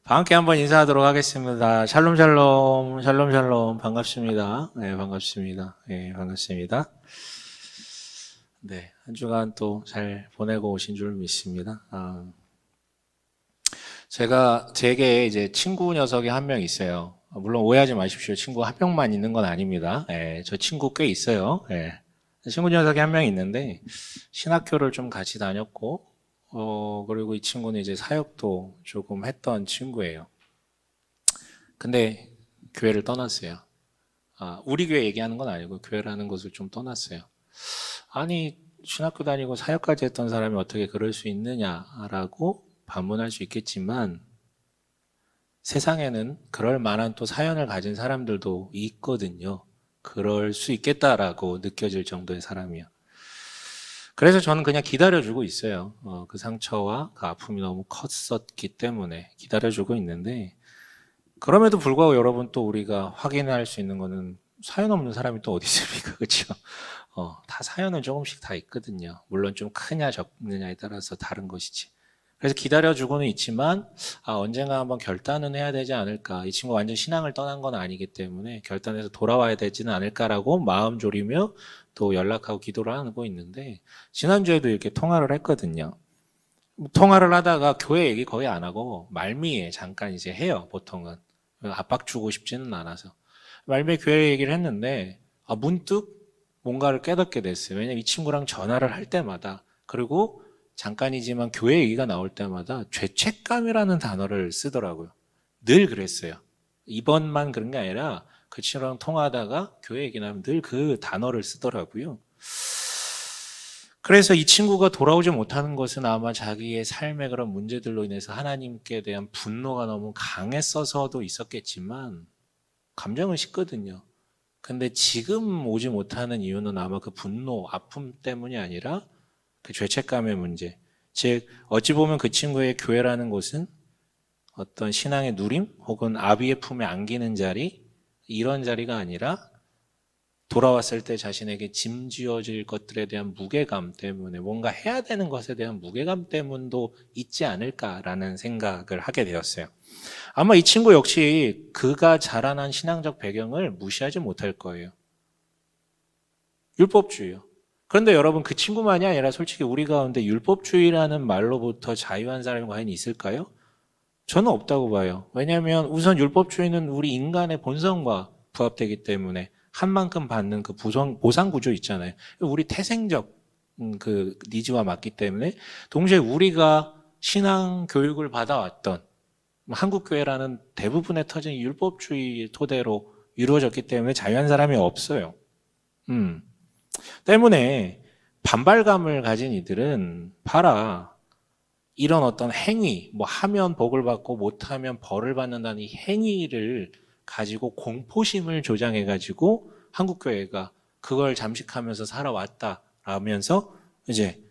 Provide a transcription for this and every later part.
함께 한번 인사하도록 하겠습니다. 샬롬 샬롬 샬롬 샬롬 반갑습니다. 네, 반갑습니다. 네, 반갑습니다. 네, 한 주간 또 잘 보내고 오신 줄 믿습니다. 제게 이제 친구 녀석이 한 명 있어요. 물론 오해하지 마십시오. 친구 한 명만 있는 건 아닙니다. 네, 저 친구 꽤 있어요. 네. 친구 녀석이 한 명 있는데 신학교를 좀 같이 다녔고 그리고 이 친구는 이제 사역도 조금 했던 친구예요. 근데 교회를 떠났어요. 우리 교회 얘기하는 건 아니고 교회라는 곳을 좀 떠났어요. 아니, 신학교 다니고 사역까지 했던 사람이 어떻게 그럴 수 있느냐라고 반문할 수 있겠지만 세상에는 그럴 만한 또 사연을 가진 사람들도 있거든요. 그럴 수 있겠다라고 느껴질 정도의 사람이요. 그래서 저는 그냥 기다려주고 있어요. 그 상처와 그 아픔이 너무 컸었기 때문에 기다려주고 있는데, 그럼에도 불구하고 여러분 또 우리가 확인할 수 있는 거는 사연 없는 사람이 또 어디 있습니까? 그렇죠? 다 사연은 조금씩 다 있거든요. 물론 좀 크냐 적느냐에 따라서 다른 것이지. 그래서 기다려주고는 있지만 언젠가 한번 결단은 해야 되지 않을까. 이 친구 완전 신앙을 떠난 건 아니기 때문에 결단해서 돌아와야 되지는 않을까라고 마음 졸이며 또 연락하고 기도를 하고 있는데, 지난주에도 이렇게 통화를 했거든요. 통화를 하다가 교회 얘기 거의 안 하고 말미에 잠깐 이제 해요. 보통은 압박 주고 싶지는 않아서 말미에 교회 얘기를 했는데 문득 뭔가를 깨닫게 됐어요. 왜냐면 이 친구랑 전화를 할 때마다, 그리고 잠깐이지만 교회 얘기가 나올 때마다 죄책감이라는 단어를 쓰더라고요. 늘 그랬어요. 이번만 그런 게 아니라 그 친구랑 통화하다가 교회 얘기 나면 늘 그 단어를 쓰더라고요. 그래서 이 친구가 돌아오지 못하는 것은 아마 자기의 삶의 그런 문제들로 인해서 하나님께 대한 분노가 너무 강했어서도 있었겠지만, 감정은 쉽거든요. 근데 지금 오지 못하는 이유는 아마 그 분노, 아픔 때문이 아니라 그 죄책감의 문제. 즉, 어찌 보면 그 친구의 교회라는 곳은 어떤 신앙의 누림 혹은 아비의 품에 안기는 자리, 이런 자리가 아니라 돌아왔을 때 자신에게 짐지어질 것들에 대한 무게감 때문에, 뭔가 해야 되는 것에 대한 무게감 때문도 있지 않을까라는 생각을 하게 되었어요. 아마 이 친구 역시 그가 자라난 신앙적 배경을 무시하지 못할 거예요. 율법주의요. 그런데 여러분, 그 친구만이 아니라 솔직히 우리 가운데 율법주의라는 말로부터 자유한 사람이 과연 있을까요? 저는 없다고 봐요. 왜냐하면 우선 율법주의는 우리 인간의 본성과 부합되기 때문에 한 만큼 받는 그 보상 구조 있잖아요. 우리 태생적 그 니즈와 맞기 때문에, 동시에 우리가 신앙 교육을 받아왔던 한국 교회라는 대부분의 터전이 율법주의 토대로 이루어졌기 때문에 자유한 사람이 없어요. 때문에 반발감을 가진 이들은 봐라, 이런 어떤 행위, 하면 복을 받고 못하면 벌을 받는다는 이 행위를 가지고 공포심을 조장해가지고 한국교회가 그걸 잠식하면서 살아왔다라면서 이제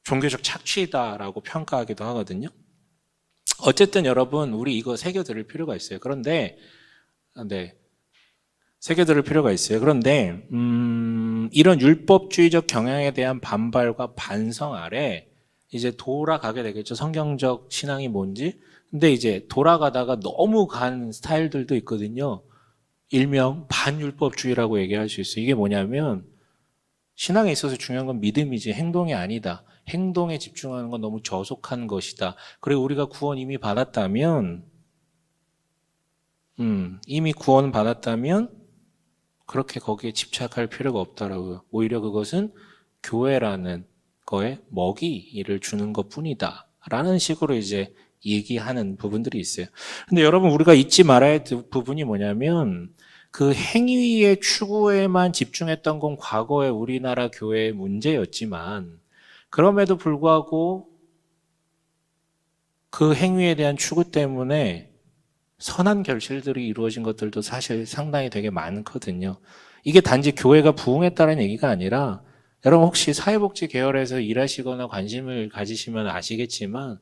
종교적 착취다라고 평가하기도 하거든요. 어쨌든 여러분, 우리 이거 새겨들을 필요가 있어요. 그런데 새겨들을 필요가 있어요. 그런데 이런 율법주의적 경향에 대한 반발과 반성 아래 이제 돌아가게 되겠죠. 성경적 신앙이 뭔지. 근데 이제 돌아가다가 너무 간 스타일들도 있거든요. 일명 반율법주의라고 얘기할 수 있어요. 이게 뭐냐면, 신앙에 있어서 중요한 건 믿음이지 행동이 아니다. 행동에 집중하는 건 너무 저속한 것이다. 그리고 우리가 구원 이미 받았다면, 이미 구원 받았다면 그렇게 거기에 집착할 필요가 없다라고요. 오히려 그것은 교회라는 거에 먹이를 주는 것뿐이다 라는 식으로 이제 얘기하는 부분들이 있어요. 근데 여러분, 우리가 잊지 말아야 할 부분이 뭐냐면, 그 행위의 추구에만 집중했던 건 과거의 우리나라 교회의 문제였지만, 그럼에도 불구하고 그 행위에 대한 추구 때문에 선한 결실들이 이루어진 것들도 사실 상당히 되게 많거든요. 이게 단지 교회가 부흥했다는 얘기가 아니라, 여러분 혹시 사회복지 계열에서 일하시거나 관심을 가지시면 아시겠지만,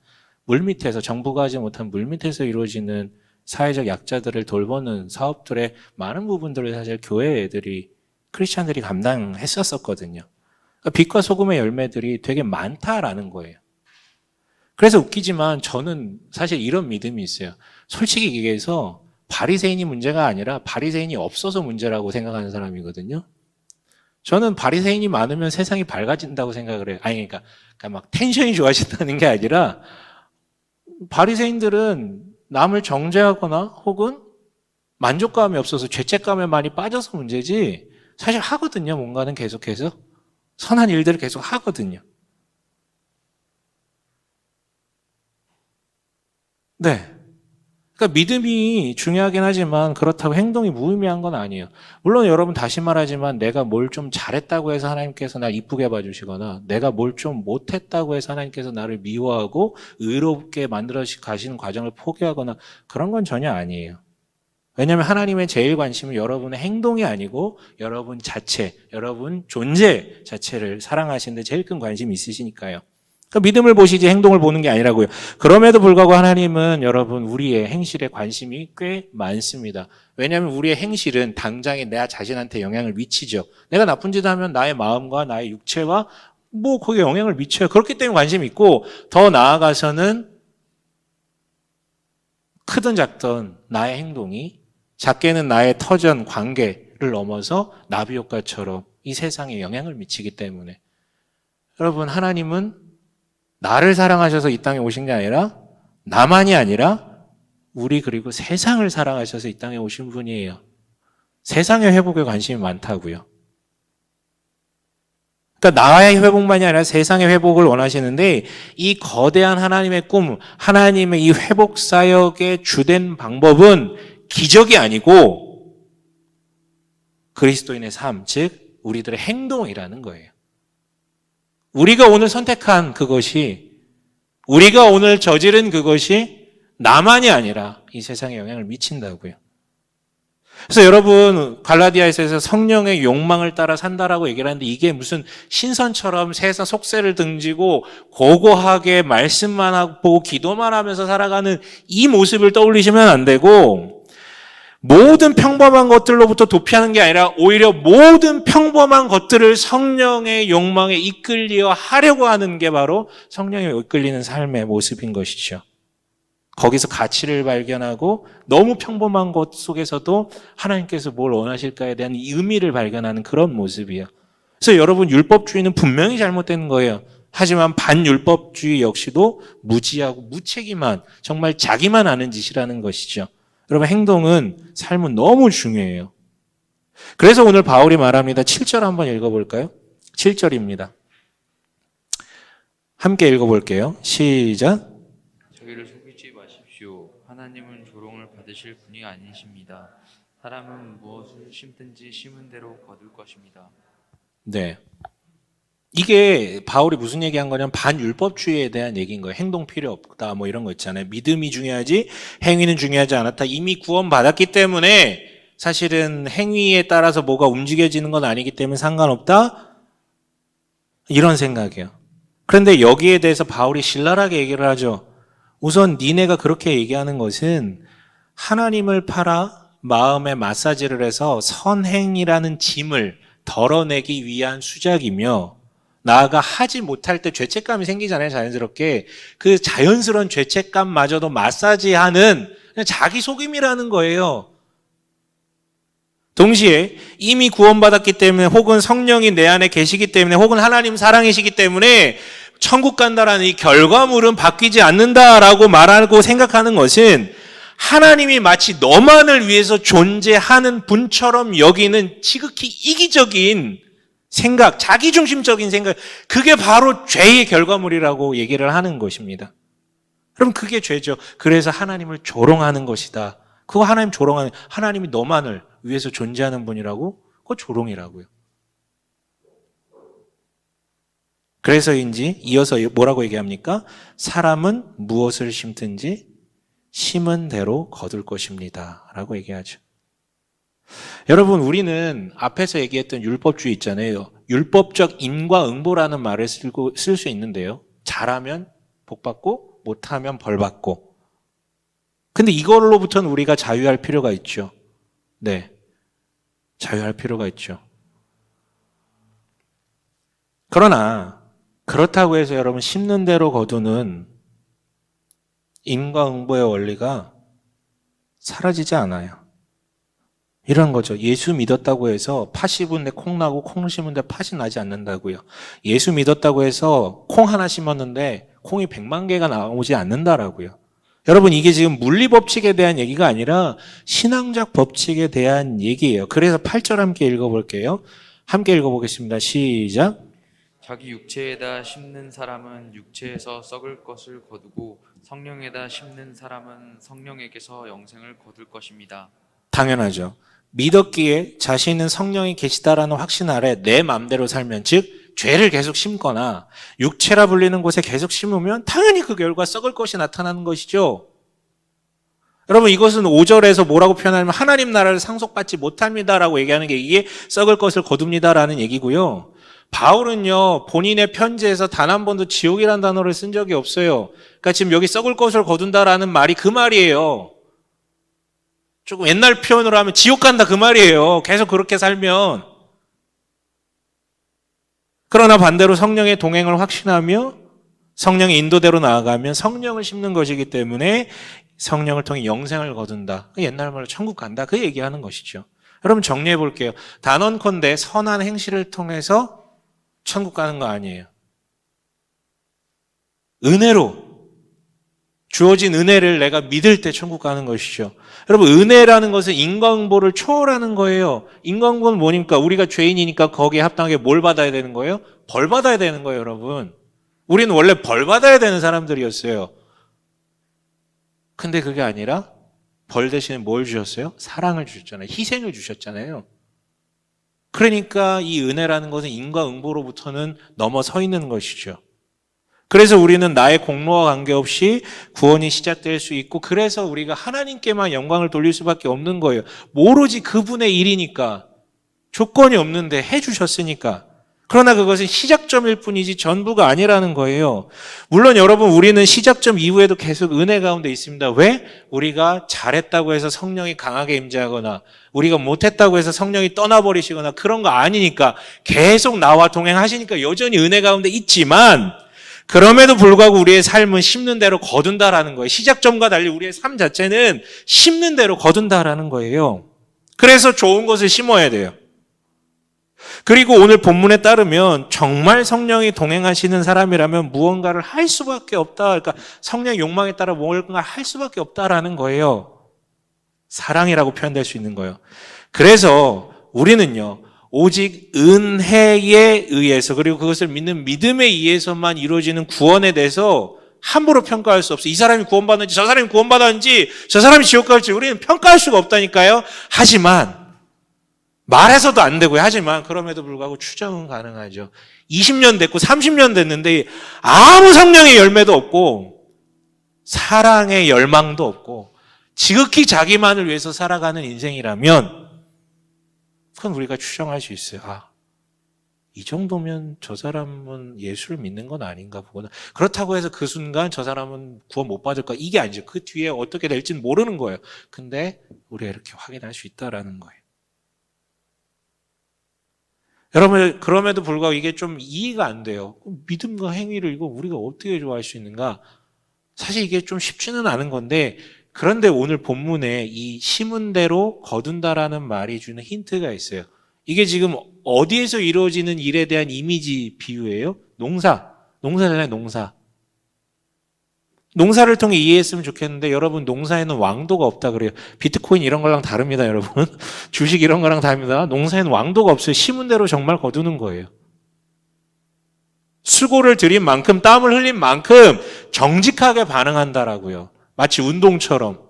물밑에서, 정부가 하지 못한 물밑에서 이루어지는 사회적 약자들을 돌보는 사업들의 많은 부분들을 사실 교회 애들이, 크리스찬들이 감당했었거든요. 빛과 소금의 열매들이 되게 많다라는 거예요. 그래서 웃기지만 저는 사실 이런 믿음이 있어요. 솔직히 얘기해서 바리새인이 문제가 아니라 바리새인이 없어서 문제라고 생각하는 사람이거든요. 저는 바리새인이 많으면 세상이 밝아진다고 생각을 해요. 아니 그러니까 막 텐션이 좋아진다는 게 아니라 바리새인들은 남을 정죄하거나 혹은 만족감이 없어서 죄책감에 많이 빠져서 문제지 사실 하거든요. 뭔가는 계속해서 선한 일들을 계속 하거든요. 네. 그러니까 믿음이 중요하긴 하지만 그렇다고 행동이 무의미한 건 아니에요. 물론 여러분 다시 말하지만 내가 뭘 좀 잘했다고 해서 하나님께서 날 이쁘게 봐주시거나 내가 뭘 좀 못했다고 해서 하나님께서 나를 미워하고 의롭게 만들어 가시는 과정을 포기하거나 그런 건 전혀 아니에요. 왜냐하면 하나님의 제일 관심은 여러분의 행동이 아니고 여러분 자체, 여러분 존재 자체를 사랑하시는데 제일 큰 관심이 있으시니까요. 그러니까 믿음을 보시지 행동을 보는 게 아니라고요. 그럼에도 불구하고 하나님은 여러분 우리의 행실에 관심이 꽤 많습니다. 왜냐하면 우리의 행실은 당장에 내 자신한테 영향을 미치죠. 내가 나쁜 짓을 하면 나의 마음과 나의 육체와 거기에 영향을 미쳐요. 그렇기 때문에 관심이 있고 더 나아가서는 크든 작든 나의 행동이 작게는 나의 터전 관계를 넘어서 나비 효과처럼 이 세상에 영향을 미치기 때문에 여러분 하나님은 나를 사랑하셔서 이 땅에 오신 게 아니라 나만이 아니라 우리 그리고 세상을 사랑하셔서 이 땅에 오신 분이에요. 세상의 회복에 관심이 많다고요. 그러니까 나의 회복만이 아니라 세상의 회복을 원하시는데 이 거대한 하나님의 꿈, 하나님의 이 회복 사역의 주된 방법은 기적이 아니고 그리스도인의 삶, 즉 우리들의 행동이라는 거예요. 우리가 오늘 선택한 그것이, 우리가 오늘 저지른 그것이 나만이 아니라 이 세상에 영향을 미친다고요. 그래서 여러분 갈라디아에서 성령의 욕망을 따라 산다라고 얘기를 하는데 이게 무슨 신선처럼 세상 속세를 등지고 고고하게 말씀만 하고 기도만 하면서 살아가는 이 모습을 떠올리시면 안 되고 모든 평범한 것들로부터 도피하는 게 아니라 오히려 모든 평범한 것들을 성령의 욕망에 이끌려 하려고 하는 게 바로 성령에 이끌리는 삶의 모습인 것이죠. 거기서 가치를 발견하고 너무 평범한 것 속에서도 하나님께서 뭘 원하실까에 대한 의미를 발견하는 그런 모습이에요. 그래서 여러분 율법주의는 분명히 잘못된 거예요. 하지만 반율법주의 역시도 무지하고 무책임한 정말 자기만 아는 짓이라는 것이죠. 여러분 행동은 삶은 너무 중요해요. 그래서 오늘 바울이 말합니다. 7절 한번 읽어볼까요? 7절입니다. 함께 읽어볼게요. 시작. 저희를 속이지 마십시오. 하나님은 조롱을 받으실 분이 아니십니다. 사람은 무엇을 심든지 심은 대로 거둘 것입니다. 네. 이게 바울이 무슨 얘기한 거냐면 반율법주의에 대한 얘기인 거예요. 행동 필요 없다 뭐 이런 거 있잖아요. 믿음이 중요하지 행위는 중요하지 않았다. 이미 구원받았기 때문에 사실은 행위에 따라서 뭐가 움직여지는 건 아니기 때문에 상관없다. 이런 생각이에요. 그런데 여기에 대해서 바울이 신랄하게 얘기를 하죠. 우선 니네가 그렇게 얘기하는 것은 하나님을 팔아 마음에 마사지를 해서 선행이라는 짐을 덜어내기 위한 수작이며 나아가 하지 못할 때 죄책감이 생기잖아요. 자연스럽게. 그 자연스러운 죄책감마저도 마사지하는 자기 속임이라는 거예요. 동시에 이미 구원받았기 때문에 혹은 성령이 내 안에 계시기 때문에 혹은 하나님 사랑이시기 때문에 천국 간다라는 이 결과물은 바뀌지 않는다라고 말하고 생각하는 것은 하나님이 마치 너만을 위해서 존재하는 분처럼 여기는 지극히 이기적인 생각, 자기중심적인 생각, 그게 바로 죄의 결과물이라고 얘기를 하는 것입니다. 그럼 그게 죄죠. 그래서 하나님을 조롱하는 것이다. 그거 하나님 조롱하는, 하나님이 너만을 위해서 존재하는 분이라고? 그거 조롱이라고요. 그래서인지 이어서 뭐라고 얘기합니까? 사람은 무엇을 심든지 심은 대로 거둘 것입니다. 라고 얘기하죠. 여러분 우리는 앞에서 얘기했던 율법주의 있잖아요. 율법적 인과응보라는 말을 쓸 수 있는데요. 잘하면 복받고 못하면 벌받고. 근데 이걸로부터는 우리가 자유할 필요가 있죠. 네, 자유할 필요가 있죠. 그러나 그렇다고 해서 여러분 심는 대로 거두는 인과응보의 원리가 사라지지 않아요. 이런 거죠. 예수 믿었다고 해서 팥 씹은 데 콩 나고 콩 심은 데 팥이 나지 않는다고요. 예수 믿었다고 해서 콩 하나 심었는데 콩이 100만 개가 나오지 않는다라고요. 여러분, 이게 지금 물리 법칙에 대한 얘기가 아니라 신앙적 법칙에 대한 얘기예요. 그래서 8절 함께 읽어볼게요. 함께 읽어보겠습니다. 시작. 자기 육체에다 심는 사람은 육체에서 썩을 것을 거두고 성령에다 심는 사람은 성령에게서 영생을 거둘 것입니다. 당연하죠. 믿었기에 자신은 성령이 계시다라는 확신 아래 내 마음대로 살면, 즉 죄를 계속 심거나 육체라 불리는 곳에 계속 심으면 당연히 그 결과 썩을 것이 나타나는 것이죠. 여러분, 이것은 5절에서 뭐라고 표현하냐면 하나님 나라를 상속받지 못합니다라고 얘기하는 게 이게 썩을 것을 거둡니다라는 얘기고요. 바울은요, 본인의 편지에서 단 한 번도 지옥이라는 단어를 쓴 적이 없어요. 그러니까 지금 여기 썩을 것을 거둔다라는 말이 그 말이에요. 조금 옛날 표현으로 하면 지옥 간다 그 말이에요. 계속 그렇게 살면. 그러나 반대로 성령의 동행을 확신하며 성령의 인도대로 나아가면 성령을 심는 것이기 때문에 성령을 통해 영생을 거둔다. 옛날 말로 천국 간다. 그 얘기하는 것이죠. 여러분, 정리해 볼게요. 단언컨대 선한 행실을 통해서 천국 가는 거 아니에요. 은혜로 주어진 은혜를 내가 믿을 때 천국 가는 것이죠. 여러분, 은혜라는 것은 인과응보를 초월하는 거예요. 인과응보는 뭐니까? 우리가 죄인이니까 거기에 합당하게 뭘 받아야 되는 거예요? 벌 받아야 되는 거예요, 여러분. 우리는 원래 벌 받아야 되는 사람들이었어요. 근데 그게 아니라 벌 대신에 뭘 주셨어요? 사랑을 주셨잖아요. 희생을 주셨잖아요. 그러니까 이 은혜라는 것은 인과응보로부터는 넘어서 있는 것이죠. 그래서 우리는 나의 공로와 관계없이 구원이 시작될 수 있고, 그래서 우리가 하나님께만 영광을 돌릴 수밖에 없는 거예요. 오로지 그분의 일이니까, 조건이 없는데 해주셨으니까. 그러나 그것은 시작점일 뿐이지 전부가 아니라는 거예요. 물론 여러분, 우리는 시작점 이후에도 계속 은혜 가운데 있습니다. 왜? 우리가 잘했다고 해서 성령이 강하게 임재하거나 우리가 못했다고 해서 성령이 떠나버리시거나 그런 거 아니니까, 계속 나와 동행하시니까 여전히 은혜 가운데 있지만, 그럼에도 불구하고 우리의 삶은 심는 대로 거둔다라는 거예요. 시작점과 달리 우리의 삶 자체는 심는 대로 거둔다라는 거예요. 그래서 좋은 것을 심어야 돼요. 그리고 오늘 본문에 따르면 정말 성령이 동행하시는 사람이라면 무언가를 할 수밖에 없다. 그러니까 성령의 욕망에 따라 무언가 할 수밖에 없다라는 거예요. 사랑이라고 표현될 수 있는 거예요. 그래서 우리는요, 오직 은혜에 의해서, 그리고 그것을 믿는 믿음에 의해서만 이루어지는 구원에 대해서 함부로 평가할 수 없어요. 이 사람이 구원받는지, 저 사람이 구원받았는지, 저 사람이 지옥 갈지 우리는 평가할 수가 없다니까요. 하지만 말해서도 안 되고요. 하지만 그럼에도 불구하고 추정은 가능하죠. 20년 됐고 30년 됐는데 아무 성령의 열매도 없고 사랑의 열망도 없고 지극히 자기만을 위해서 살아가는 인생이라면, 그건 우리가 추정할 수 있어요. 아, 이 정도면 저 사람은 예수를 믿는 건 아닌가 보구나. 그렇다고 해서 그 순간 저 사람은 구원 못 받을까? 이게 아니죠. 그 뒤에 어떻게 될지는 모르는 거예요. 근데 우리가 이렇게 확인할 수 있다라는 거예요. 여러분, 그럼에도 불구하고 이게 좀 이해가 안 돼요. 믿음과 행위를 이거 우리가 어떻게 좋아할 수 있는가? 사실 이게 좀 쉽지는 않은 건데, 그런데 오늘 본문에 이 심은 대로 거둔다라는 말이 주는 힌트가 있어요. 이게 지금 어디에서 이루어지는 일에 대한 이미지 비유예요? 농사잖아요, 농사. 농사를 통해 이해했으면 좋겠는데, 여러분, 농사에는 왕도가 없다 그래요. 비트코인 이런 거랑 다릅니다, 여러분. 주식 이런 거랑 다릅니다. 농사에는 왕도가 없어요. 심은 대로 정말 거두는 거예요. 수고를 들인 만큼, 땀을 흘린 만큼 정직하게 반응한다라고요. 마치 운동처럼.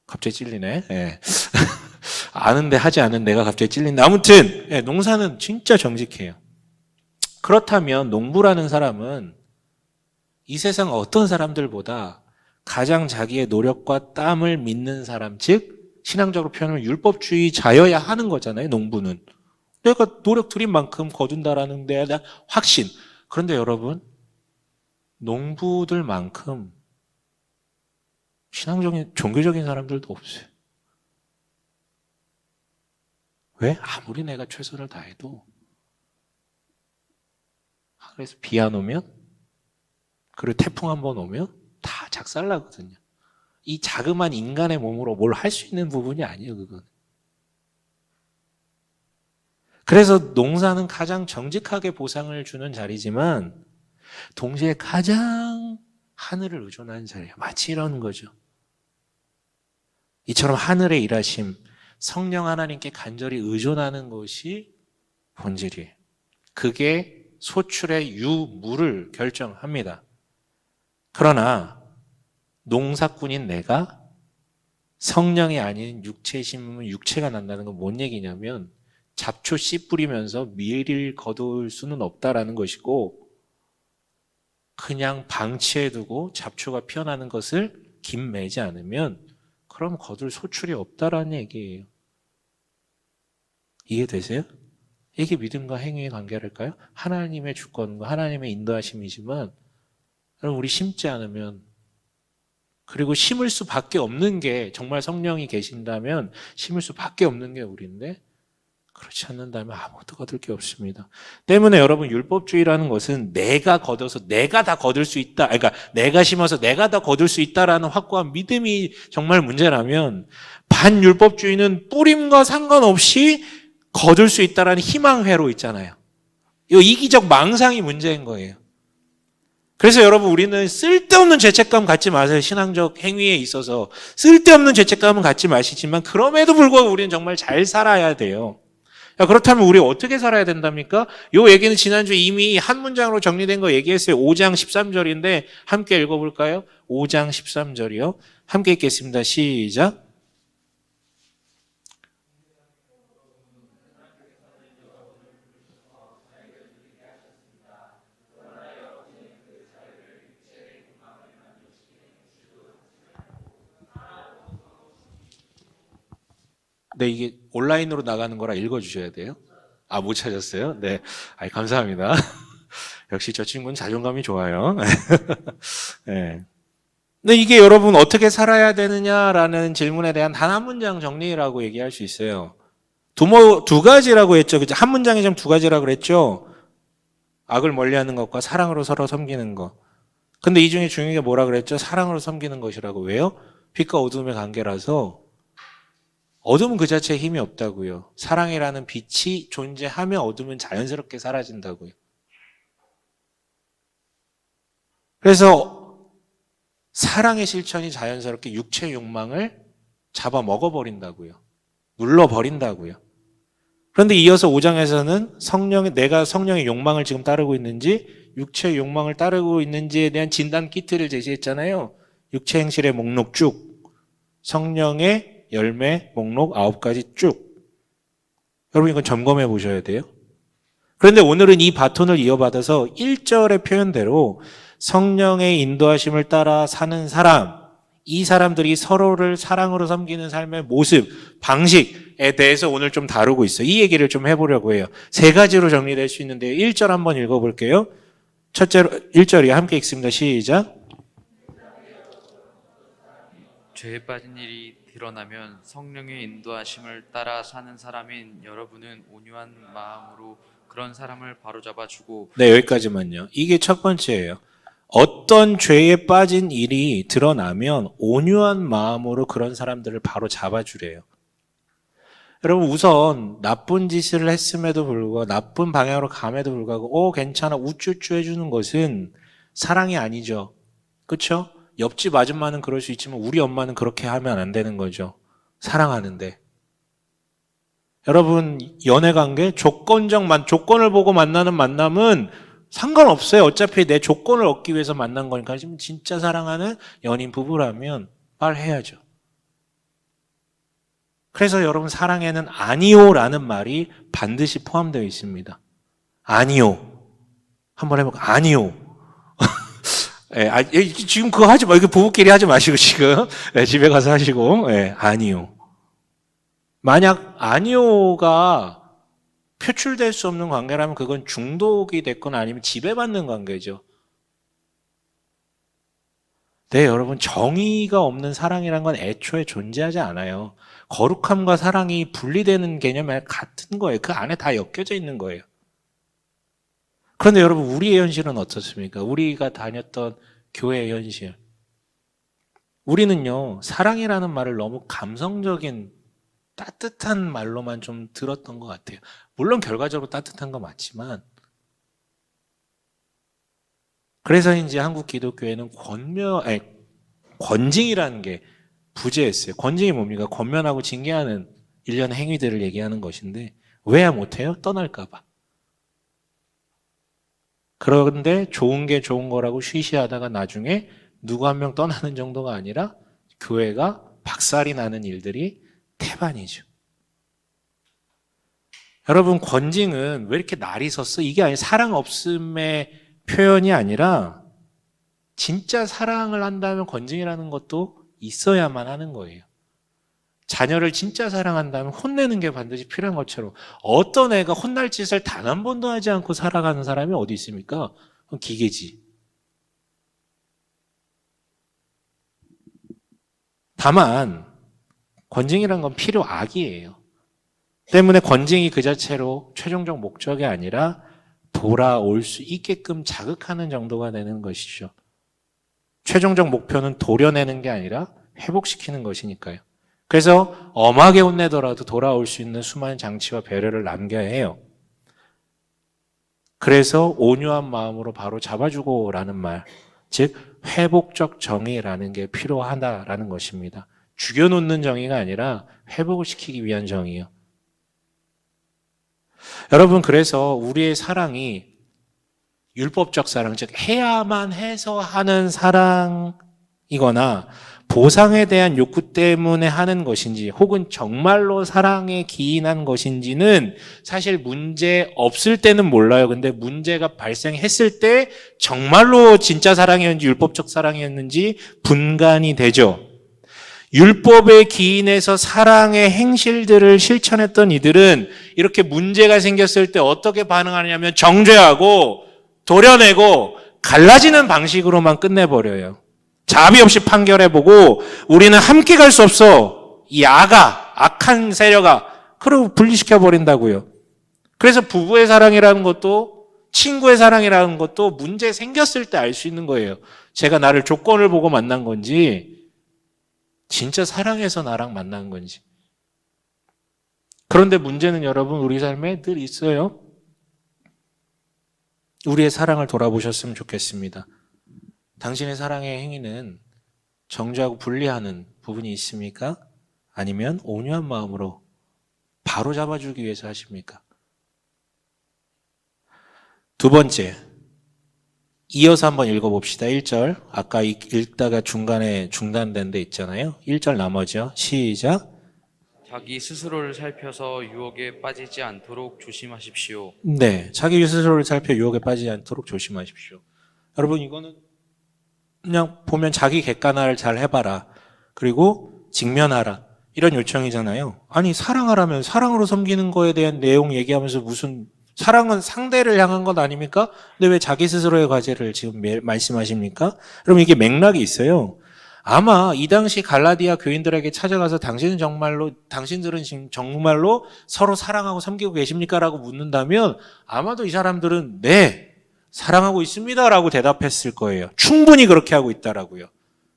갑자기 찔리네. 네. 아는데 하지 않은 내가 갑자기 찔린다. 아무튼 네, 농사는 진짜 정직해요. 그렇다면 농부라는 사람은 이 세상 어떤 사람들보다 가장 자기의 노력과 땀을 믿는 사람, 즉 신앙적으로 표현하면 율법주의자여야 하는 거잖아요. 농부는 내가 노력 들인 만큼 거둔다라는 데에 대한 확신. 그런데 여러분, 농부들만큼 신앙적인 종교적인 사람들도 없어요. 왜? 아무리 내가 최선을 다해도, 그래서 비 안 오면 그리고 태풍 한번 오면 다 작살나거든요. 이 자그마한 인간의 몸으로 뭘 할 수 있는 부분이 아니에요, 그건. 그래서 농사는 가장 정직하게 보상을 주는 자리지만 동시에 가장 하늘을 의존하는 자리예요. 마치 이런 거죠. 이처럼 하늘의 일하심, 성령 하나님께 간절히 의존하는 것이 본질이에요. 그게 소출의 유무를 결정합니다. 그러나 농사꾼인 내가 성령이 아닌 육체에 심으면 육체가 난다는 건 뭔 얘기냐면 잡초 씨 뿌리면서 밀을 거둘 수는 없다라는 것이고 그냥 방치해두고 잡초가 피어나는 것을 김매지 않으면 그럼 거둘 소출이 없다라는 얘기예요. 이해되세요? 이게 믿음과 행위의 관계랄까요? 하나님의 주권과 하나님의 인도하심이지만 우리 심지 않으면 그리고 심을 수밖에 없는 게 정말 성령이 계신다면 심을 수밖에 없는 게 우리인데 그렇지 않는다면 아무것도 거둘 게 없습니다. 때문에 여러분 율법주의라는 것은 내가 걷어서 내가 다 거둘 수 있다. 그러니까 내가 심어서 내가 다 거둘 수 있다라는 확고한 믿음이 정말 문제라면 반율법주의는 뿌림과 상관없이 거둘 수 있다라는 희망회로 있잖아요. 이 이기적 망상이 문제인 거예요. 그래서 여러분 우리는 쓸데없는 죄책감 갖지 마세요. 신앙적 행위에 있어서 쓸데없는 죄책감은 갖지 마시지만 그럼에도 불구하고 우리는 정말 잘 살아야 돼요. 그렇다면 우리 어떻게 살아야 된답니까? 이 얘기는 지난주에 이미 한 문장으로 정리된 거 얘기했어요. 5장 13절인데 함께 읽어볼까요? 5장 13절이요. 함께 읽겠습니다. 시작. 네, 이게 온라인으로 나가는 거라 읽어주셔야 돼요. 아, 못 찾았어요? 네. 감사합니다. 역시 저 친구는 자존감이 좋아요. 네. 근데 이게 여러분 어떻게 살아야 되느냐라는 질문에 대한 단 한 문장 정리라고 얘기할 수 있어요. 두 가지라고 했죠. 그죠? 한 문장에 좀 두 가지라고 그랬죠. 악을 멀리하는 것과 사랑으로 서로 섬기는 것. 근데 이 중에 중요한 게 뭐라 그랬죠? 사랑으로 섬기는 것이라고. 왜요? 빛과 어둠의 관계라서 어둠은 그 자체에 힘이 없다고요. 사랑이라는 빛이 존재하며 어둠은 자연스럽게 사라진다고요. 그래서 사랑의 실천이 자연스럽게 육체의 욕망을 잡아먹어버린다고요. 눌러버린다고요. 그런데 이어서 5장에서는 내가 성령의 욕망을 지금 따르고 있는지 육체의 욕망을 따르고 있는지에 대한 진단 키트를 제시했잖아요. 육체 행실의 목록 쭉, 성령의 열매 목록 9가지 쭉. 여러분 이건 점검해 보셔야 돼요. 그런데 오늘은 이 바톤을 이어받아서 1절의 표현대로 성령의 인도하심을 따라 사는 사람, 이 사람들이 서로를 사랑으로 섬기는 삶의 모습, 방식에 대해서 오늘 좀 다루고 있어요. 이 얘기를 좀 해보려고 해요. 세 가지로 정리될 수 있는데요. 1절 한번 읽어볼게요. 첫째로 1절이 함께 읽습니다. 시작. 죄에 빠진 일이 드러나면 성령의 인도하심을 따라 사는 사람인 여러분은 온유한 마음으로 그런 사람을 바로잡아 주고. 네, 여기까지만요. 이게 첫 번째예요. 어떤 죄에 빠진 일이 드러나면 온유한 마음으로 그런 사람들을 바로 잡아주래요. 여러분 우선 나쁜 짓을 했음에도 불구하고 나쁜 방향으로 감에도 불구하고 괜찮아 우쭈쭈 해주는 것은 사랑이 아니죠. 그렇죠? 옆집 아줌마는 그럴 수 있지만 우리 엄마는 그렇게 하면 안 되는 거죠. 사랑하는데. 여러분 연애관계 조건을 보고 만나는 만남은 상관없어요. 어차피 내 조건을 얻기 위해서 만난 거니까. 지금 진짜 사랑하는 연인 부부라면 말해야죠. 그래서 여러분 사랑에는 아니오라는 말이 반드시 포함되어 있습니다. 아니오. 한번 해볼까요? 아니오. 지금 그거 하지 마. 이거 부부끼리 하지 마시고 지금 집에 가서 하시고. 아니오. 만약 아니오가 표출될 수 없는 관계라면 그건 중독이 됐거나 아니면 지배받는 관계죠. 네, 여러분 정의가 없는 사랑이란 건 애초에 존재하지 않아요. 거룩함과 사랑이 분리되는 개념이 같은 거예요. 그 안에 다 엮여져 있는 거예요. 그런데 여러분 우리의 현실은 어떻습니까? 우리가 다녔던 교회의 현실. 우리는요, 사랑이라는 말을 너무 감성적인 따뜻한 말로만 좀 들었던 것 같아요. 물론 결과적으로 따뜻한 거 맞지만, 그래서인지 한국 기독교회는 권징이라는 게 부재했어요. 권징이 뭡니까? 권면하고 징계하는 일련의 행위들을 얘기하는 것인데, 왜 못해요? 떠날까봐. 그런데 좋은 게 좋은 거라고 쉬쉬하다가 나중에 누구 한 명 떠나는 정도가 아니라 교회가 박살이 나는 일들이 태반이죠. 여러분, 권징은 왜 이렇게 날이 섰어? 이게 아니 사랑 없음의 표현이 아니라 진짜 사랑을 한다면 권징이라는 것도 있어야만 하는 거예요. 자녀를 진짜 사랑한다면 혼내는 게 반드시 필요한 것처럼 어떤 애가 혼날 짓을 단 한 번도 하지 않고 살아가는 사람이 어디 있습니까? 그건 기계지. 다만 권징이란 건 필요악이에요. 때문에 권징이 그 자체로 최종적 목적이 아니라 돌아올 수 있게끔 자극하는 정도가 되는 것이죠. 최종적 목표는 도려내는 게 아니라 회복시키는 것이니까요. 그래서 엄하게 혼내더라도 돌아올 수 있는 수많은 장치와 배려를 남겨야 해요. 그래서 온유한 마음으로 바로 잡아주고라는 말, 즉 회복적 정의라는 게 필요하다라는 것입니다. 죽여놓는 정의가 아니라 회복을 시키기 위한 정의요. 여러분, 그래서 우리의 사랑이 율법적 사랑, 즉 해야만 해서 하는 사랑이거나 보상에 대한 욕구 때문에 하는 것인지 혹은 정말로 사랑에 기인한 것인지는 사실 문제 없을 때는 몰라요. 근데 문제가 발생했을 때 정말로 진짜 사랑이었는지 율법적 사랑이었는지 분간이 되죠. 율법에 기인해서 사랑의 행실들을 실천했던 이들은 이렇게 문제가 생겼을 때 어떻게 반응하냐면 정죄하고 도려내고 갈라지는 방식으로만 끝내버려요. 자비 없이 판결해보고 우리는 함께 갈 수 없어. 이 악한 세력아. 그러고 분리시켜버린다고요. 그래서 부부의 사랑이라는 것도 친구의 사랑이라는 것도 문제 생겼을 때 알 수 있는 거예요. 제가 나를 조건을 보고 만난 건지 진짜 사랑해서 나랑 만난 건지. 그런데 문제는 여러분 우리 삶에 늘 있어요. 우리의 사랑을 돌아보셨으면 좋겠습니다. 당신의 사랑의 행위는 정죄하고 분리하는 부분이 있습니까? 아니면 온유한 마음으로 바로 잡아주기 위해서 하십니까? 두 번째, 이어서 한번 읽어봅시다. 1절. 아까 읽다가 중간에 중단된 데 있잖아요. 1절 나머지요. 시작. 자기 스스로를 살펴서 유혹에 빠지지 않도록 조심하십시오. 네, 자기 스스로를 살펴 유혹에 빠지지 않도록 조심하십시오. 여러분, 이거는 그냥 보면 자기 객관화를 잘 해봐라. 그리고 직면하라. 이런 요청이잖아요. 아니, 사랑하라면 사랑으로 섬기는 거에 대한 내용 얘기하면서 무슨 사랑은 상대를 향한 것 아닙니까? 근데 왜 자기 스스로의 과제를 지금 말씀하십니까? 그럼 이게 맥락이 있어요. 아마 이 당시 갈라디아 교인들에게 찾아가서 당신들은 지금 정말로 서로 사랑하고 섬기고 계십니까? 라고 묻는다면 아마도 이 사람들은 네, 사랑하고 있습니다 라고 대답했을 거예요. 충분히 그렇게 하고 있다라고요.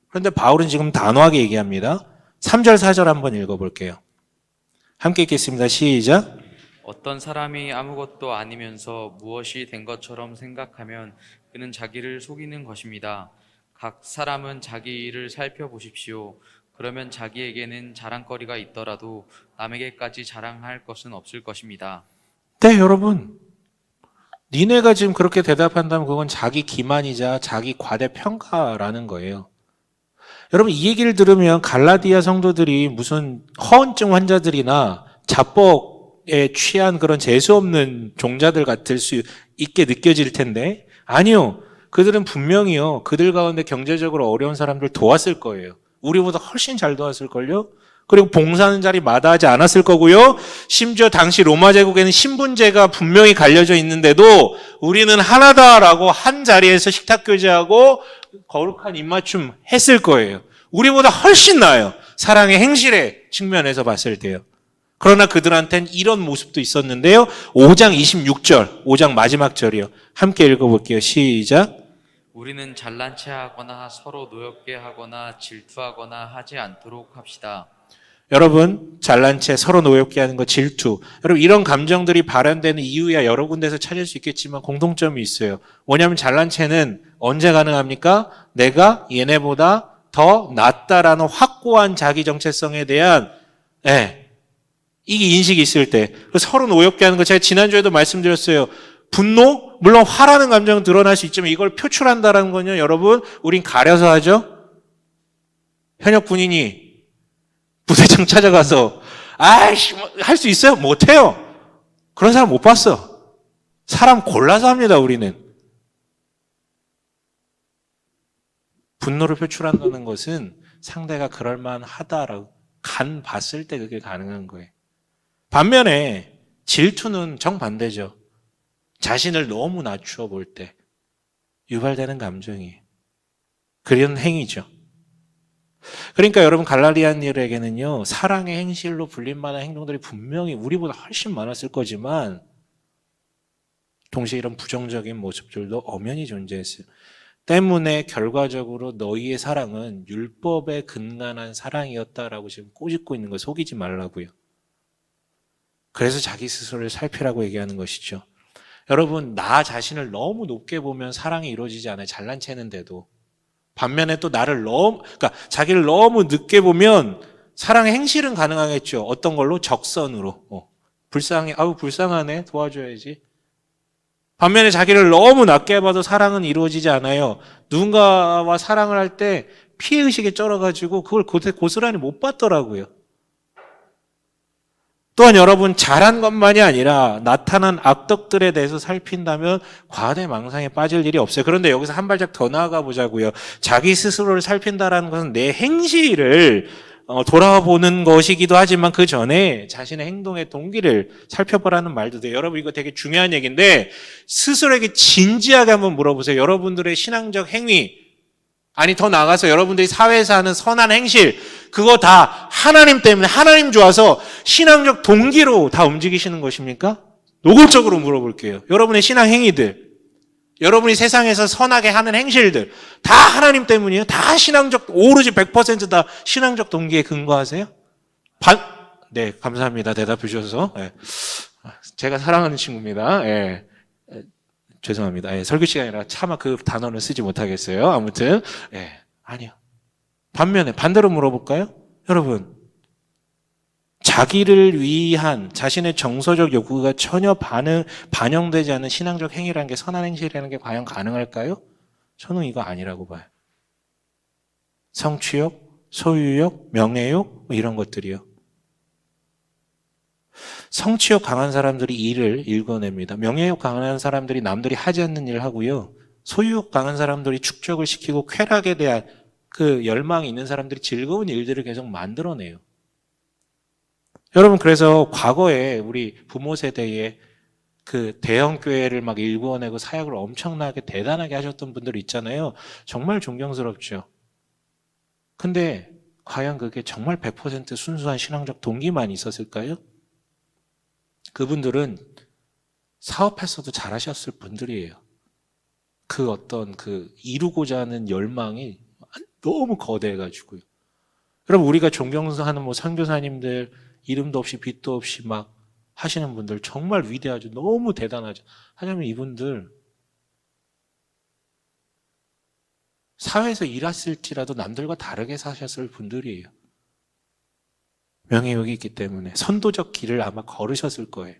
그런데 바울은 지금 단호하게 얘기합니다. 3절 4절 한번 읽어볼게요. 함께 읽겠습니다. 시작. 어떤 사람이 아무것도 아니면서 무엇이 된 것처럼 생각하면 그는 자기를 속이는 것입니다. 각 사람은 자기 일을 살펴보십시오. 그러면 자기에게는 자랑거리가 있더라도 남에게까지 자랑할 것은 없을 것입니다. 네, 여러분. 니네가 지금 그렇게 대답한다면 그건 자기 기만이자 자기 과대평가라는 거예요. 여러분, 이 얘기를 들으면 갈라디아 성도들이 무슨 허언증 환자들이나 자뻑에 취한 그런 재수없는 종자들 같을 수 있게 느껴질 텐데 아니요. 그들은 분명히요. 그들 가운데 경제적으로 어려운 사람들 도왔을 거예요. 우리보다 훨씬 잘 도왔을걸요? 그리고 봉사하는 자리 마다하지 않았을 거고요. 심지어 당시 로마 제국에는 신분제가 분명히 갈려져 있는데도 우리는 하나다라고 한 자리에서 식탁 교제하고 거룩한 입맞춤 했을 거예요. 우리보다 훨씬 나아요. 사랑의 행실의 측면에서 봤을 때요. 그러나 그들한테는 이런 모습도 있었는데요. 5장 26절, 5장 마지막 절이요. 함께 읽어볼게요. 시작. 우리는 잘난 체하거나 서로 노엽게 하거나 질투하거나 하지 않도록 합시다. 여러분, 잘난 체, 서로 노엽게 하는 거, 질투. 여러분, 이런 감정들이 발현되는 이유야 여러 군데서 찾을 수 있겠지만 공통점이 있어요. 뭐냐면 잘난 체는 언제 가능합니까? 내가 얘네보다 더 낫다라는 확고한 자기 정체성에 대한 이게 인식이 있을 때. 서로 노엽게 하는 거 제가 지난주에도 말씀드렸어요. 분노? 물론 화라는 감정은 드러날 수 있지만 이걸 표출한다는 건요, 여러분, 우린 가려서 하죠? 현역 군인이 부대장 찾아가서 아이씨 할 수 있어요? 못해요. 그런 사람 못 봤어. 사람 골라서 합니다. 우리는. 분노를 표출한다는 것은 상대가 그럴만하다라고 간 봤을 때 그게 가능한 거예요. 반면에 질투는 정반대죠. 자신을 너무 낮추어 볼 때 유발되는 감정이에요. 그런 행위죠. 그러니까 여러분 갈라디아인들에게는요, 사랑의 행실로 불릴 만한 행동들이 분명히 우리보다 훨씬 많았을 거지만 동시에 이런 부정적인 모습들도 엄연히 존재했어요. 때문에 결과적으로 너희의 사랑은 율법에 근간한 사랑이었다라고 지금 꼬집고 있는 거 속이지 말라고요. 그래서 자기 스스로를 살피라고 얘기하는 것이죠. 여러분, 나 자신을 너무 높게 보면 사랑이 이루어지지 않아요. 잘난 체는데도. 반면에 또 그러니까 자기를 너무 늦게 보면 사랑의 행실은 가능하겠죠. 어떤 걸로? 적선으로. 불쌍해. 아우, 불쌍하네. 도와줘야지. 반면에 자기를 너무 낮게 봐도 사랑은 이루어지지 않아요. 누군가와 사랑을 할 때 피해의식에 쩔어가지고 그걸 고스란히 못 봤더라고요. 또한 여러분, 잘한 것만이 아니라 나타난 악덕들에 대해서 살핀다면 과대망상에 빠질 일이 없어요. 그런데 여기서 한 발짝 더 나아가 보자고요. 자기 스스로를 살핀다라는 것은 내 행실을 돌아보는 것이기도 하지만 그 전에 자신의 행동의 동기를 살펴보라는 말도 돼요. 여러분, 이거 되게 중요한 얘기인데 스스로에게 진지하게 한번 물어보세요. 여러분들의 신앙적 행위, 아니 더 나아가서 여러분들이 사회에서 하는 선한 행실, 그거 다 하나님 때문에, 하나님 좋아서 신앙적 동기로 다 움직이시는 것입니까? 노골적으로 물어볼게요. 여러분의 신앙 행위들, 여러분이 세상에서 선하게 하는 행실들 다 하나님 때문이에요? 다 신앙적, 오로지 100%다 신앙적 동기에 근거하세요? 네, 감사합니다. 대답해 주셔서. 네. 제가 사랑하는 친구입니다. 네. 죄송합니다. 네, 설교 시간이라 차마 그 단어는 쓰지 못하겠어요. 아무튼 아니요. 반면에 반대로 물어볼까요? 여러분, 자기를 위한 자신의 정서적 욕구가 전혀 반영되지 않는 신앙적 행위라는 게, 선한 행실이라는 게 과연 가능할까요? 저는 이거 아니라고 봐요. 성취욕, 소유욕, 명예욕 이런 것들이요. 성취욕 강한 사람들이 일을 일궈냅니다. 명예욕 강한 사람들이 남들이 하지 않는 일을 하고요. 소유욕 강한 사람들이 축적을 시키고 쾌락에 대한 그 열망이 있는 사람들이 즐거운 일들을 계속 만들어내요. 여러분, 그래서 과거에 우리 부모 세대에 그 대형 교회를 막 일궈내고 사역을 엄청나게 대단하게 하셨던 분들 있잖아요. 정말 존경스럽죠. 근데 과연 그게 정말 100% 순수한 신앙적 동기만 있었을까요? 그분들은 사업했어도 잘하셨을 분들이에요. 그 어떤 이루고자 하는 열망이 너무 거대해가지고요. 여러분, 우리가 존경하는 선교사님들, 이름도 없이 빛도 없이 막 하시는 분들 정말 위대하죠. 너무 대단하죠. 하지만 이분들 사회에서 일했을지라도 남들과 다르게 사셨을 분들이에요. 명예욕이 있기 때문에 선도적 길을 아마 걸으셨을 거예요.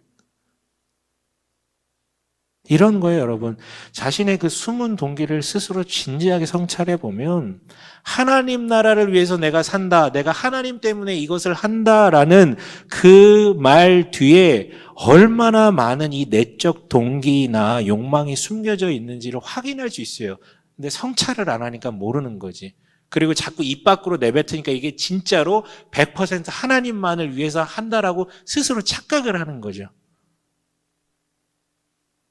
이런 거예요, 여러분. 자신의 그 숨은 동기를 스스로 진지하게 성찰해 보면 하나님 나라를 위해서 내가 산다, 내가 하나님 때문에 이것을 한다라는 그 말 뒤에 얼마나 많은 이 내적 동기나 욕망이 숨겨져 있는지를 확인할 수 있어요. 근데 성찰을 안 하니까 모르는 거지. 그리고 자꾸 입 밖으로 내뱉으니까 이게 진짜로 100% 하나님만을 위해서 한다라고 스스로 착각을 하는 거죠.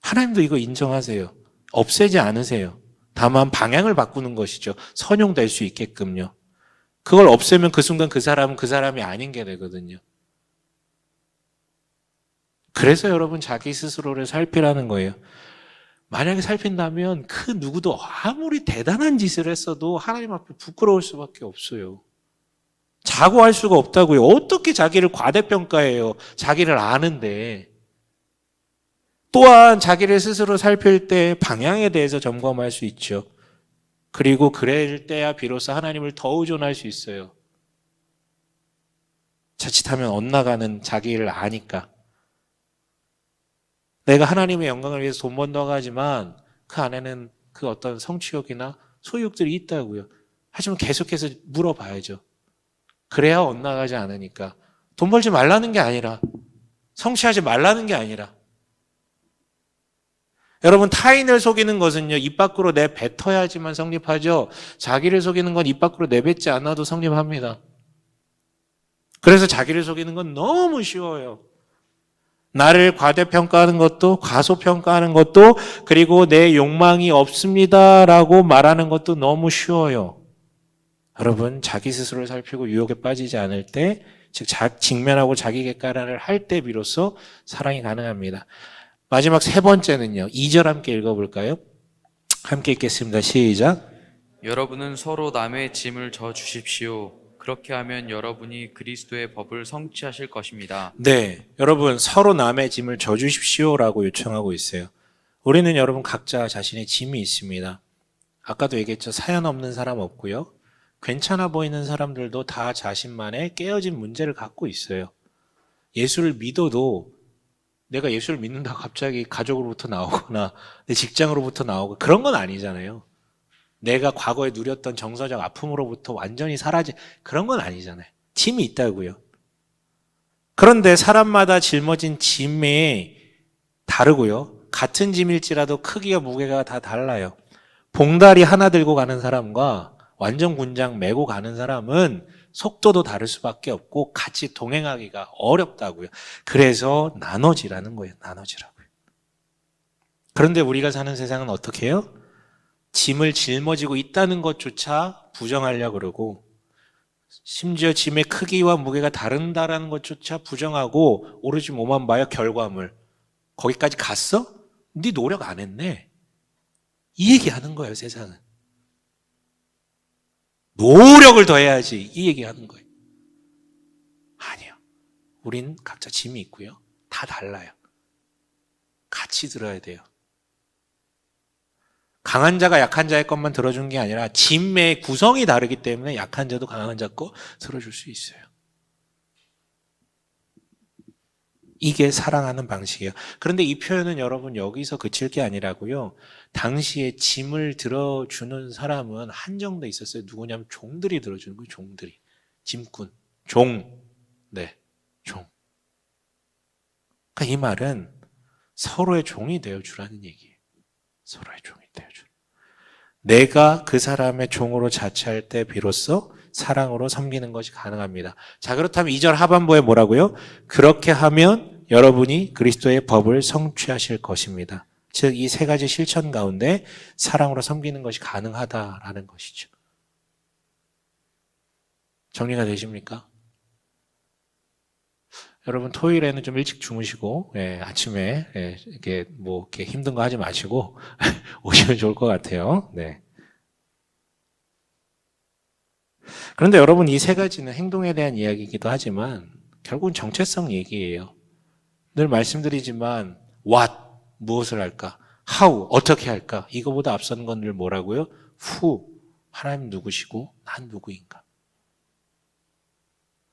하나님도 이거 인정하세요. 없애지 않으세요. 다만 방향을 바꾸는 것이죠. 선용될 수 있게끔요. 그걸 없애면 그 순간 그 사람은 그 사람이 아닌 게 되거든요. 그래서 여러분, 자기 스스로를 살피라는 거예요. 만약에 살핀다면 그 누구도 아무리 대단한 짓을 했어도 하나님 앞에 부끄러울 수밖에 없어요. 자고할 수가 없다고요. 어떻게 자기를 과대평가해요? 자기를 아는데. 또한 자기를 스스로 살필 때 방향에 대해서 점검할 수 있죠. 그리고 그럴 때야 비로소 하나님을 더 의존할 수 있어요. 자칫하면 엇나가는 자기를 아니까. 내가 하나님의 영광을 위해서 돈 번다고 하지만 그 안에는 그 어떤 성취욕이나 소유욕들이 있다고요. 하지만 계속해서 물어봐야죠. 그래야 엇나가지 않으니까. 돈 벌지 말라는 게 아니라, 성취하지 말라는 게 아니라. 여러분, 타인을 속이는 것은요, 입 밖으로 내뱉어야지만 성립하죠. 자기를 속이는 건 입 밖으로 내뱉지 않아도 성립합니다. 그래서 자기를 속이는 건 너무 쉬워요. 나를 과대평가하는 것도, 과소평가하는 것도, 그리고 내 욕망이 없습니다라고 말하는 것도 너무 쉬워요. 여러분, 자기 스스로를 살피고 유혹에 빠지지 않을 때, 즉 직면하고 자기 객관화를 할 때 비로소 사랑이 가능합니다. 마지막 세 번째는요. 2절 함께 읽어볼까요? 함께 읽겠습니다. 시작. 여러분은 서로 남의 짐을 져 주십시오. 그렇게 하면 여러분이 그리스도의 법을 성취하실 것입니다. 네, 여러분 서로 남의 짐을 져주십시오라고 요청하고 있어요. 우리는 여러분 각자 자신의 짐이 있습니다. 아까도 얘기했죠. 사연 없는 사람 없고요. 괜찮아 보이는 사람들도 다 자신만의 깨어진 문제를 갖고 있어요. 예수를 믿어도 내가 예수를 믿는다고 갑자기 가족으로부터 나오거나 내 직장으로부터 나오고 그런 건 아니잖아요. 내가 과거에 누렸던 정서적 아픔으로부터 완전히 사라진 그런 건 아니잖아요. 짐이 있다고요. 그런데 사람마다 짊어진 짐이 다르고요. 같은 짐일지라도 크기와 무게가 다 달라요. 봉다리 하나 들고 가는 사람과 완전 군장 메고 가는 사람은 속도도 다를 수밖에 없고 같이 동행하기가 어렵다고요. 그래서 나눠지라는 거예요. 나눠지라고요. 그런데 우리가 사는 세상은 어떻게 해요? 짐을 짊어지고 있다는 것조차 부정하려고 그러고 심지어 짐의 크기와 무게가 다른다라는 것조차 부정하고 오로지 뭐만 봐요. 결과물. 거기까지 갔어? 네 노력 안 했네. 이 얘기하는 거예요. 세상은. 노력을 더 해야지 이 얘기하는 거예요. 아니요. 우린 각자 짐이 있고요. 다 달라요. 같이 들어야 돼요. 강한 자가 약한 자의 것만 들어주는 게 아니라 짐의 구성이 다르기 때문에 약한 자도 강한 자 거 들어줄 수 있어요. 이게 사랑하는 방식이에요. 그런데 이 표현은 여러분 여기서 그칠 게 아니라고요. 당시에 짐을 들어주는 사람은 한정돼 있었어요. 누구냐면 종들이 들어주는 거예요. 종들이. 짐꾼. 종. 네. 종. 그러니까 이 말은 서로의 종이 되어주라는 얘기예요. 서로의 종이 되어주라. 내가 그 사람의 종으로 자처할 때 비로소 사랑으로 섬기는 것이 가능합니다. 자, 그렇다면 2절 하반부에 뭐라고요? 그렇게 하면 여러분이 그리스도의 법을 성취하실 것입니다. 즉, 이 세 가지 실천 가운데 사랑으로 섬기는 것이 가능하다라는 것이죠. 정리가 되십니까? 여러분, 토요일에는 좀 일찍 주무시고, 아침에, 이렇게 힘든 거 하지 마시고, 오시면 좋을 것 같아요. 네. 그런데 여러분, 이 세 가지는 행동에 대한 이야기이기도 하지만, 결국은 정체성 얘기예요. 늘 말씀드리지만, what, 무엇을 할까? how, 어떻게 할까? 이거보다 앞서는 건 늘 뭐라고요? who, 하나님 누구시고, 난 누구인가?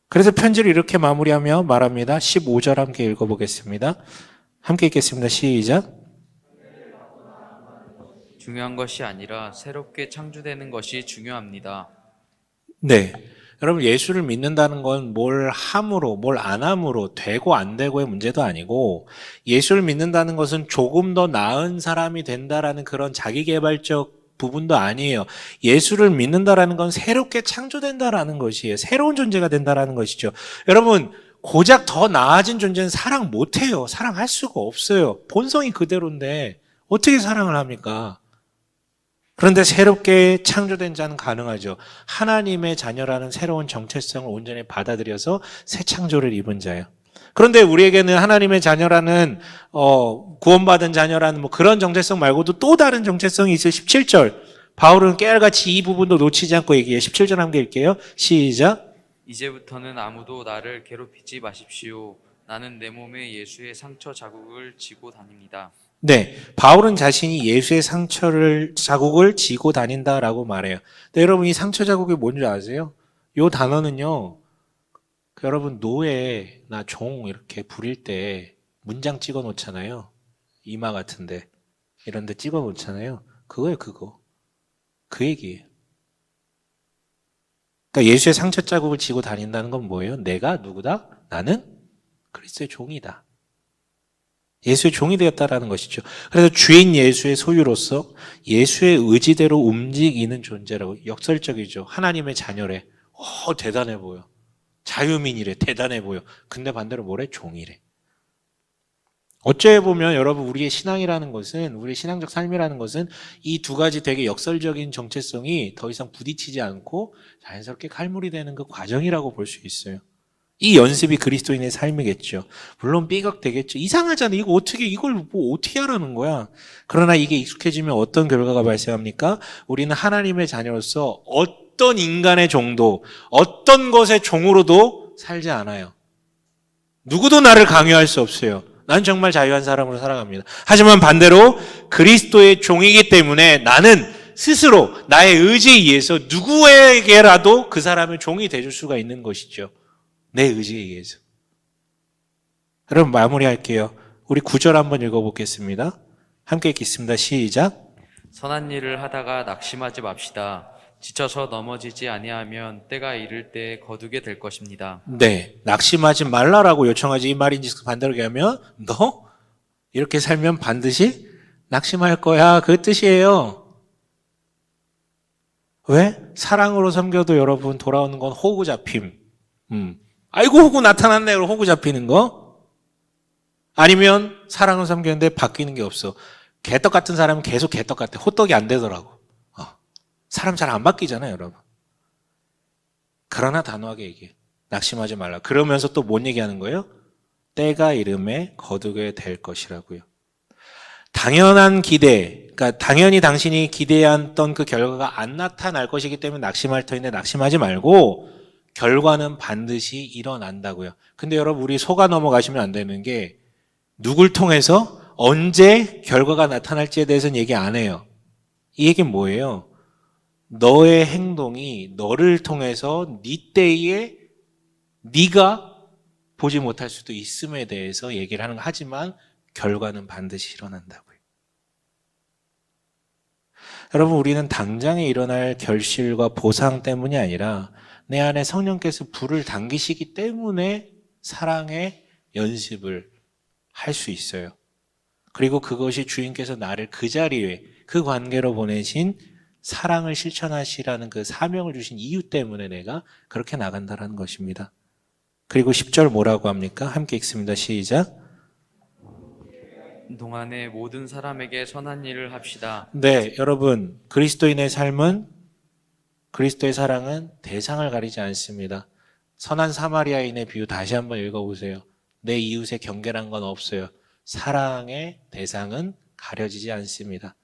그래서 편지를 이렇게 마무리하며 말합니다. 15절 함께 읽어보겠습니다. 함께 읽겠습니다. 시작. 중요한 것이 아니라 새롭게 창조되는 것이 중요합니다. 네. 여러분, 예수를 믿는다는 건 뭘 함으로, 뭘 안 함으로, 되고 안 되고의 문제도 아니고, 예수를 믿는다는 것은 조금 더 나은 사람이 된다라는 그런 자기개발적 부분도 아니에요. 예수를 믿는다라는 건 새롭게 창조된다라는 것이에요. 새로운 존재가 된다라는 것이죠. 여러분, 고작 더 나아진 존재는 사랑 못해요. 사랑할 수가 없어요. 본성이 그대로인데 어떻게 사랑을 합니까? 그런데 새롭게 창조된 자는 가능하죠. 하나님의 자녀라는 새로운 정체성을 온전히 받아들여서 새 창조를 입은 자예요. 그런데 우리에게는 하나님의 자녀라는 구원받은 자녀라는 뭐 그런 정체성 말고도 또 다른 정체성이 있어요. 17절. 바울은 깨알같이 이 부분도 놓치지 않고 얘기해요. 17절 함께 읽게요. 시작. 이제부터는 아무도 나를 괴롭히지 마십시오. 나는 내 몸에 예수의 상처 자국을 지고 다닙니다. 네, 바울은 자신이 예수의 자국을 지고 다닌다라고 말해요. 근데 여러분 이 상처 자국이 뭔지 아세요? 이 단어는요. 여러분 노예나 종 이렇게 부릴 때 문장 찍어 놓잖아요. 이마 같은데 이런 데 찍어 놓잖아요. 그거예요, 그거. 그 얘기예요. 그러니까 예수의 상처 자국을 지고 다닌다는 건 뭐예요? 내가 누구다? 나는 그리스도의 종이다. 예수의 종이 되었다라는 것이죠. 그래서 주인 예수의 소유로서 예수의 의지대로 움직이는 존재라고. 역설적이죠. 하나님의 자녀래. 대단해 보여. 자유민이래. 대단해 보여. 근데 반대로 뭐래? 종이래. 어째 보면 여러분 우리의 신앙이라는 것은, 우리의 신앙적 삶이라는 것은 이 두 가지 되게 역설적인 정체성이 더 이상 부딪히지 않고 자연스럽게 칼물이 되는 그 과정이라고 볼 수 있어요. 이 연습이 그리스도인의 삶이겠죠. 물론 삐걱되겠죠. 이상하잖아. 이걸 뭐 어떻게 하라는 거야. 그러나 이게 익숙해지면 어떤 결과가 발생합니까? 우리는 하나님의 자녀로서 어떤 인간의 종도, 어떤 것의 종으로도 살지 않아요. 누구도 나를 강요할 수 없어요. 난 정말 자유한 사람으로 살아갑니다. 하지만 반대로 그리스도의 종이기 때문에 나는 스스로 나의 의지에 의해서 누구에게라도 그 사람의 종이 되줄 수가 있는 것이죠. 내 의지에 의해서. 여러분 마무리할게요. 우리 9절 한번 읽어보겠습니다. 함께 읽겠습니다. 시작. 선한 일을 하다가 낙심하지 맙시다. 지쳐서 넘어지지 아니하면 때가 이를 때 거두게 될 것입니다. 네, 낙심하지 말라라고 요청하지 이 말인지 반대로 얘기하면 너 이렇게 살면 반드시 낙심할 거야. 그 뜻이에요. 왜? 사랑으로 섬겨도 여러분 돌아오는 건 호구 잡힘. 아이고 호구 나타났네. 그럼 호구 잡히는 거? 아니면 사랑을 섬기는데 바뀌는 게 없어. 개떡 같은 사람은 계속 개떡 같아. 호떡이 안 되더라고. 사람 잘 안 바뀌잖아요, 여러분. 그러나 단호하게 얘기해. 낙심하지 말라. 그러면서 또 뭔 얘기하는 거예요? 때가 이름에 거두게 될 것이라고요. 당연한 기대, 그러니까 당연히 당신이 기대했던 그 결과가 안 나타날 것이기 때문에 낙심할 터인데 낙심하지 말고 결과는 반드시 일어난다고요. 근데 여러분 우리 속아 넘어가시면 안 되는 게 누굴 통해서 언제 결과가 나타날지에 대해서는 얘기 안 해요. 이 얘기는 뭐예요? 너의 행동이 너를 통해서 네 때에 네가 보지 못할 수도 있음에 대해서 얘기를 하는 거. 하지만 결과는 반드시 일어난다고요. 여러분 우리는 당장에 일어날 결실과 보상 때문이 아니라 내 안에 성령께서 불을 당기시기 때문에 사랑의 연습을 할 수 있어요. 그리고 그것이 주인께서 나를 그 자리에 그 관계로 보내신 사랑을 실천하시라는 그 사명을 주신 이유 때문에 내가 그렇게 나간다는 것입니다. 그리고 10절 뭐라고 합니까? 함께 읽습니다. 시작. 동안에 모든 사람에게 선한 일을 합시다. 네, 여러분 그리스도인의 삶은, 그리스도의 사랑은 대상을 가리지 않습니다. 선한 사마리아인의 비유 다시 한번 읽어보세요. 내 이웃의 경계란 건 없어요. 사랑의 대상은 가려지지 않습니다.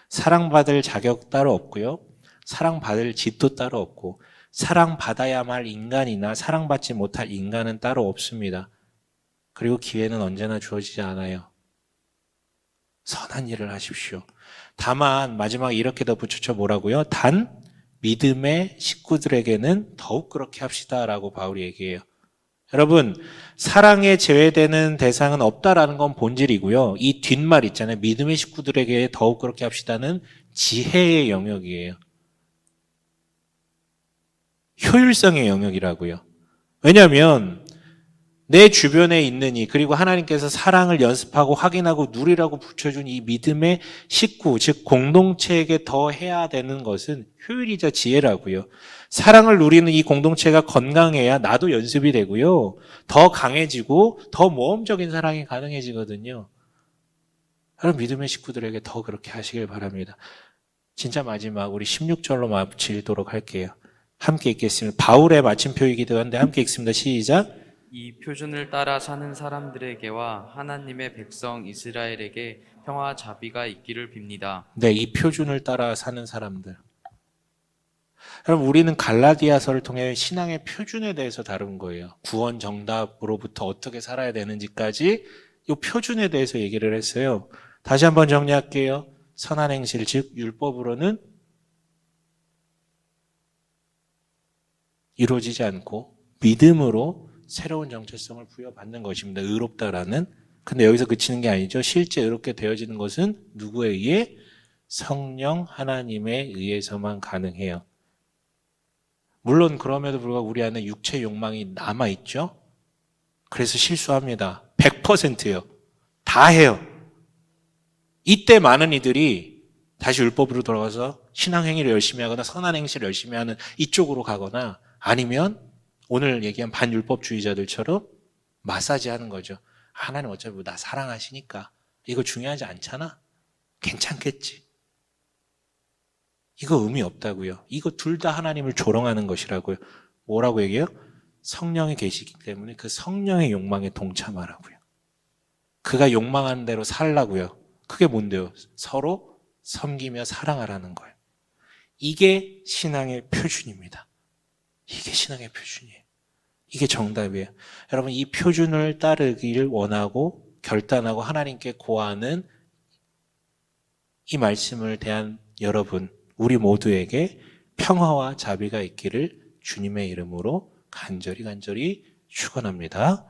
사랑받을 자격 따로 없고요. 사랑받을 집도 따로 없고, 사랑받아야 할 인간이나 사랑받지 못할 인간은 따로 없습니다. 그리고 기회는 언제나 주어지지 않아요. 선한 일을 하십시오. 다만 마지막에 이렇게 더 붙여쳐 뭐라고요? 단 믿음의 식구들에게는 더욱 그렇게 합시다라고 바울이 얘기해요. 여러분 사랑에 제외되는 대상은 없다라는 건 본질이고요. 이 뒷말 있잖아요. 믿음의 식구들에게 더욱 그렇게 합시다는 지혜의 영역이에요. 효율성의 영역이라고요. 왜냐하면 내 주변에 있는 이, 그리고 하나님께서 사랑을 연습하고 확인하고 누리라고 붙여준 이 믿음의 식구, 즉 공동체에게 더 해야 되는 것은 효율이자 지혜라고요. 사랑을 누리는 이 공동체가 건강해야 나도 연습이 되고요. 더 강해지고 더 모험적인 사랑이 가능해지거든요. 여러분 믿음의 식구들에게 더 그렇게 하시길 바랍니다. 진짜 마지막 우리 16절로 마치도록 할게요. 함께 읽겠습니다. 바울의 마침표이기도 한데 함께 읽습니다. 시작. 이 표준을 따라 사는 사람들에게와 하나님의 백성 이스라엘에게 평화 자비가 있기를 빕니다. 네, 이 표준을 따라 사는 사람들. 여러분, 우리는 갈라디아서를 통해 신앙의 표준에 대해서 다룬 거예요. 구원 정답으로부터 어떻게 살아야 되는지까지 이 표준에 대해서 얘기를 했어요. 다시 한번 정리할게요. 선한 행실, 즉 율법으로는 이루어지지 않고 믿음으로 새로운 정체성을 부여받는 것입니다. 의롭다라는. 근데 여기서 그치는 게 아니죠. 실제 의롭게 되어지는 것은 누구에 의해? 성령 하나님에 의해서만 가능해요. 물론 그럼에도 불구하고 우리 안에 육체 욕망이 남아있죠. 그래서 실수합니다. 100%요. 다 해요. 이때 많은 이들이 다시 율법으로 돌아가서 신앙행위를 열심히 하거나 선한 행실을 열심히 하는 이쪽으로 가거나 아니면 오늘 얘기한 반율법주의자들처럼 마사지 하는 거죠. 하나님 어차피 나 사랑하시니까 이거 중요하지 않잖아. 괜찮겠지. 이거 의미 없다고요. 이거 둘 다 하나님을 조롱하는 것이라고요. 뭐라고 얘기해요? 성령이 계시기 때문에 그 성령의 욕망에 동참하라고요. 그가 욕망하는 대로 살라고요. 그게 뭔데요? 서로 섬기며 사랑하라는 거예요. 이게 신앙의 표준입니다. 이게 신앙의 표준이에요. 이게 정답이에요. 여러분, 이 표준을 따르기를 원하고 결단하고 하나님께 고하는 이 말씀을 대한 여러분, 우리 모두에게 평화와 자비가 있기를 주님의 이름으로 간절히 축원합니다.